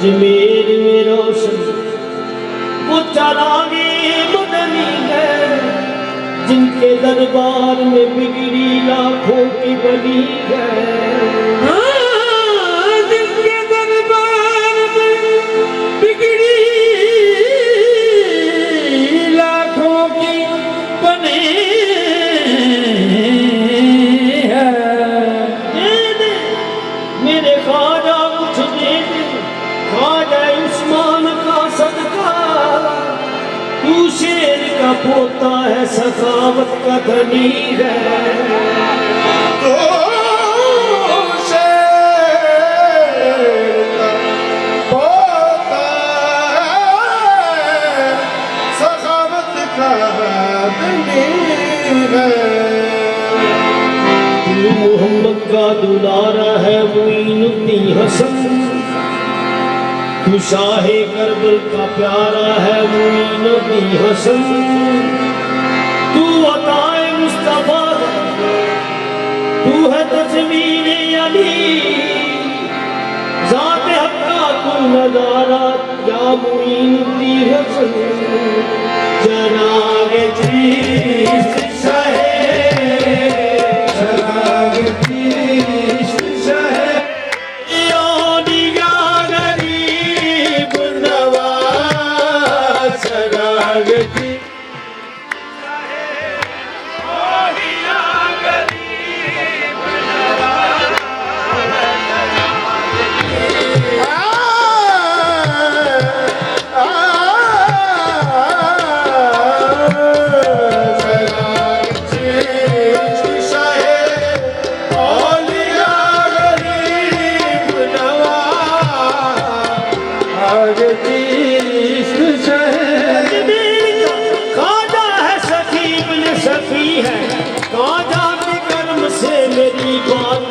अजमेर में रोशन वो चलागे मदनी है, जिनके दरबार में बिगड़ी लाखों की बली है। जिनके दरबार में बिगड़ी लाखों की बनी है। मेरे ख्वाजा कुछ दे दे, ख्वाजा उस्मान का सदका। तू शेर का पोता है, सखावत का धनी है। तो शेर का पोता है, सखावत का धनी है। तू मोहम्मद का दुलारा है, मुईनुद्दीन हसन। तू शाहे करबल का प्यारा है, मुईनुद्दीन हसन। तू अताए मुस्तफा, तू है तस्वीर अली। ज़ात हक़ का तू नज़ारा, या मुईनुद्दीन हसन। जनाब चीज़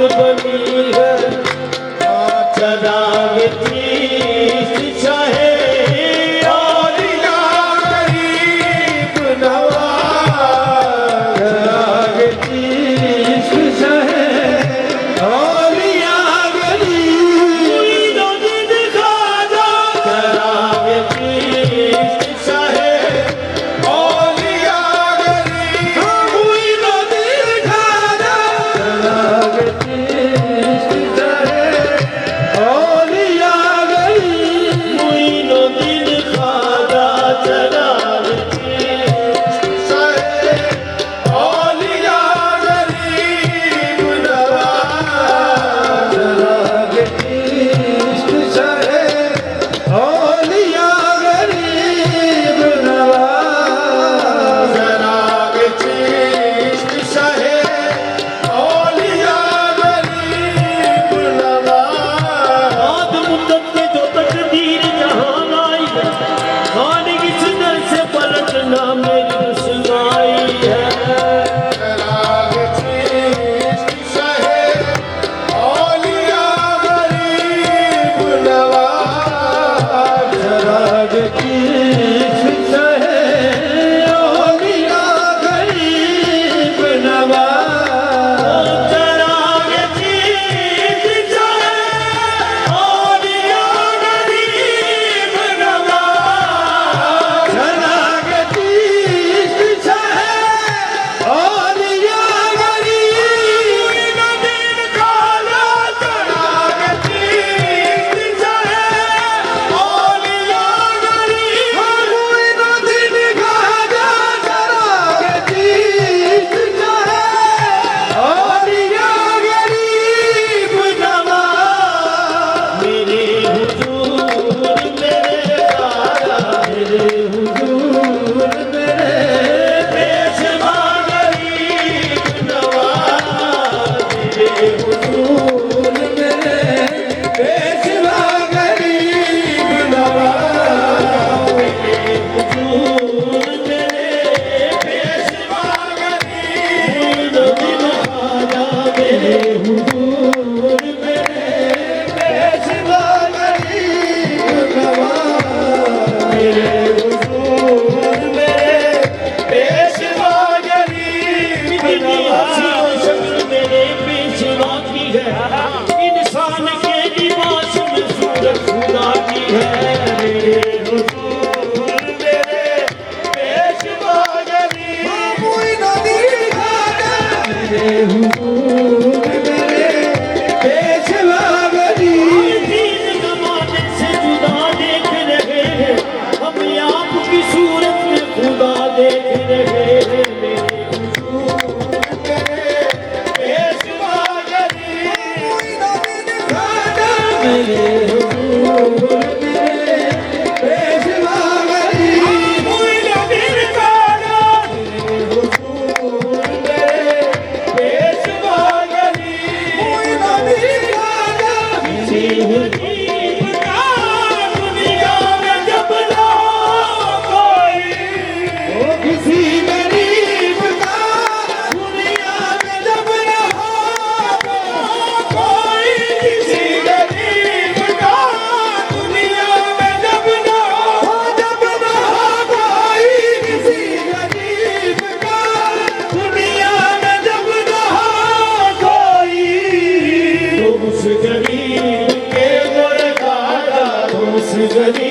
बनी है। चराग चीज़ चाहे औलिया गरीब नवाज। चराग चीज़ चाहे औलिया गरीब। मुईनुद्दीन ख्वाजा चराग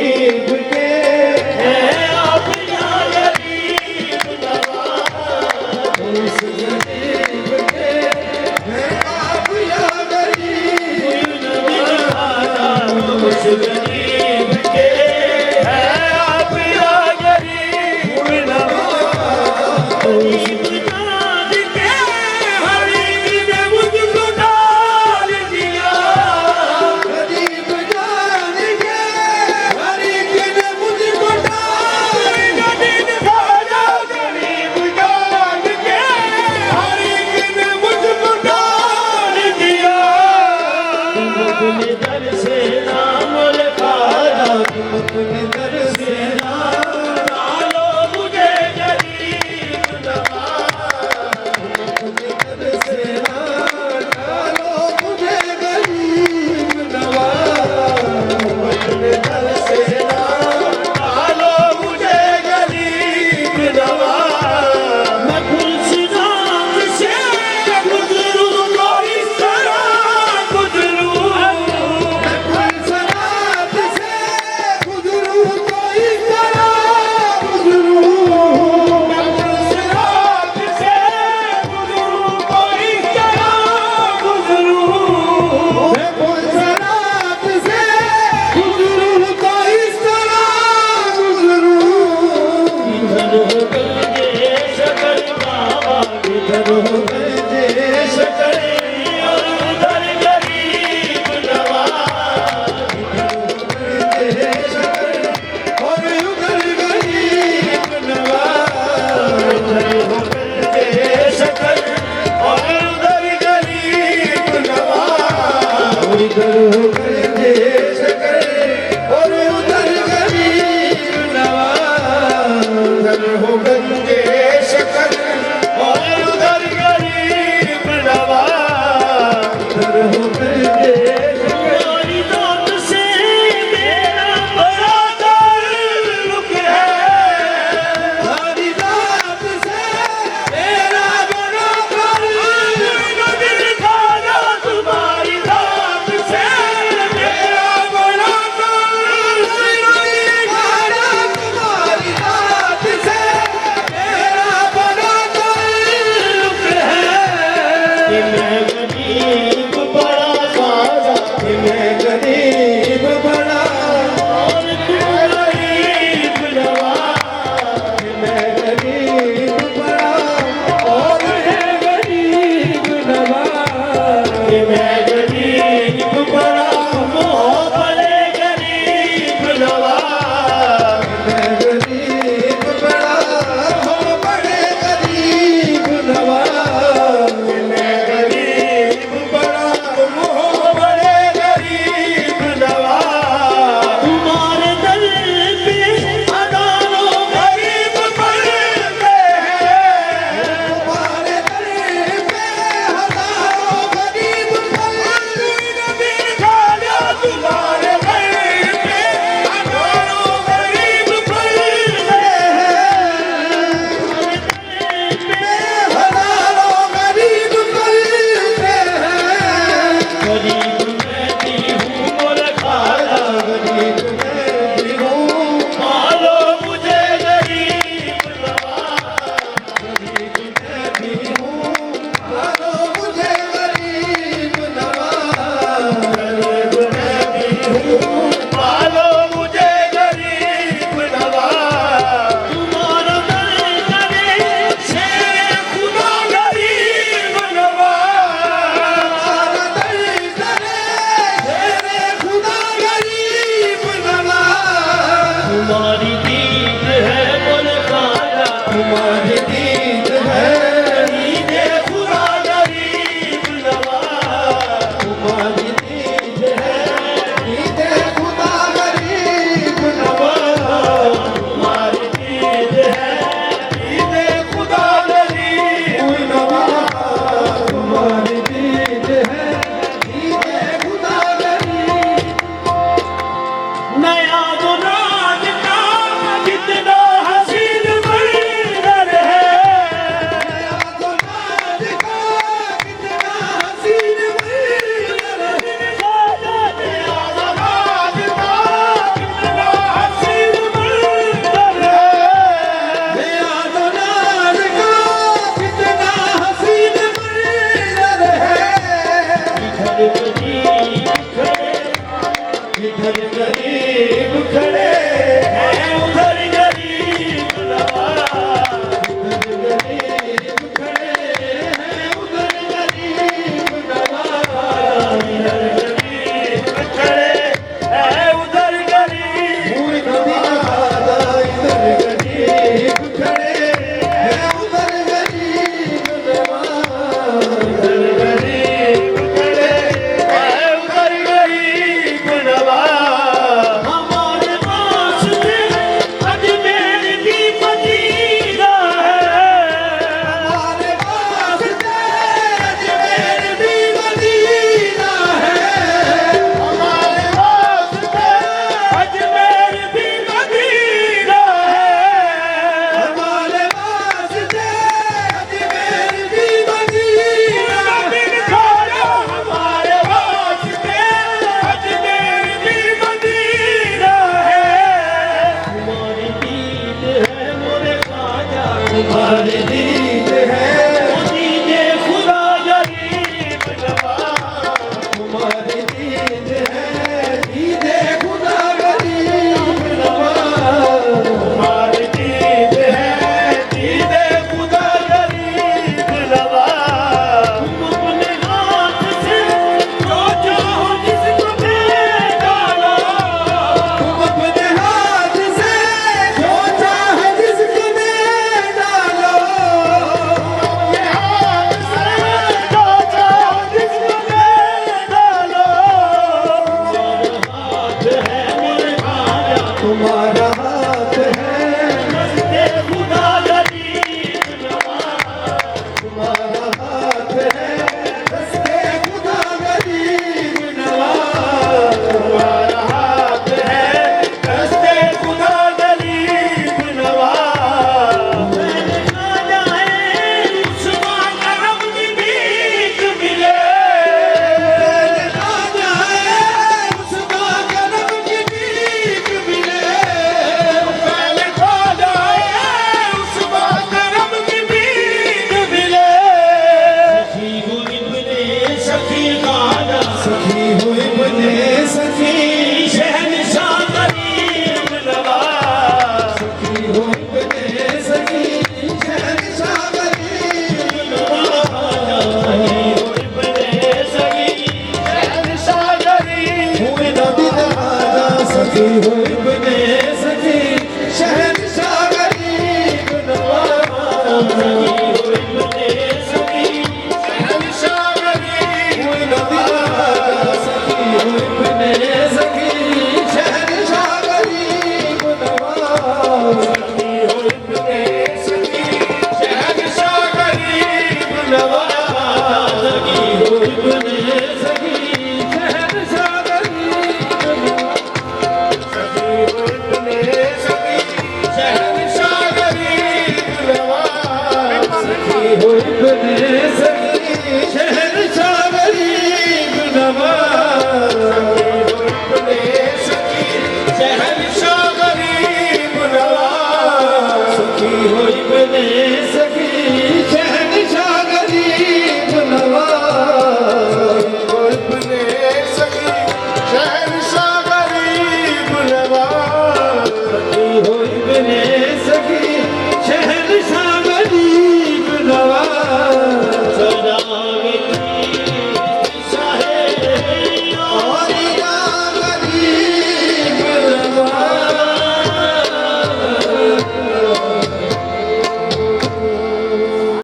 गरीब के है आप या गरीब नवाज उस गरीब के है आप या गरीब उस गरीब के है आप या गरीब नवाज गरीब जान के हरी ने मुझको डाल दिया गरीब जान के हर एक ने मुझको डाल गरीब खाजा गरीब जान के हर एक ने मुझको डाल दिया तुम अपने दर से नाम लिखाया अपने दर से डालो मुझे गरीब नवाज अपने दर से डालो मुझे गरीब नवाज अपने दर से डालो मुझे गरीब नवाज मैं खुर्शीदात से गुजरूं तो इस तरह गुजरूं सरात से गुजरूं तो इस तरह गुजरूं सरात से गुजरूं तो इस तरह गुजरूं मैं कोई सरात से गुजरूं तो इस तरह गुजरूं इधर हो गए शकर बाबा इधर हो गए शकर और उधर गरीब नवाज और उधर गरीब नवाज इधर हो गए शकर और उधर गरीब नवाज इधर हो गए शकर और उधर गरीब नवाज उधर हो गए शकर और उधर गरीब नवाज उधर हो गए तुम्हारी दात से मेरा बड़ा ताल्लुक है हरी रात से मेरा बड़ा दिल खाना तुम्हारी दात से मेरा बड़ा खाना तुम्हारी रात से मेरा बड़ा ताल्लुक है कि मैं गरीब बड़ा खाजा कि मैं गरीब बड़ा और तुम गरीब नवाज कि मैं गरीब बड़ा और है गरीब नवाज कि मैं गरीब बड़ा मोह बड़े गरीब नवाज मैं गरीब बड़ा हो बड़े गरीब नवाज मैं गरीब बड़ा मोह बड़े गरीब नवाज तुम्हारे दर पे हजारों गरीब पड़ते हैं तुम्हारे दर पे हजारों गरीब नबी खाजा तुम्हारे घर पे हजारों गरीब पड़ते हैं हजारों गरीब पलते हैं गरीब मैं भी हूँ मोर खाजा गरीब मैं भी हूँ मालो मुझे गरीब नवाज गरीब मैं भी हूँ मानो मुझे गरीब नवाज गरीब मैं भी हूँ मालो मुझे गरीब नवाज तुम्हारा दर करे शेर खुदा गरीब नवाज सारा दर करे तेरे खुदा गरीब नवाज तुम्हारी दीद है बोल खाजा तुम्हारी दीद है दीद खुदा गरीब नवाज तुम्हारी दीद है दीद खुदा गरीब नवाज तुम्हारी दीद है दीद खुदा गरीब नवाज तुम्हारी दीद है दीद खुदा गरीब नया मुराद का हमारा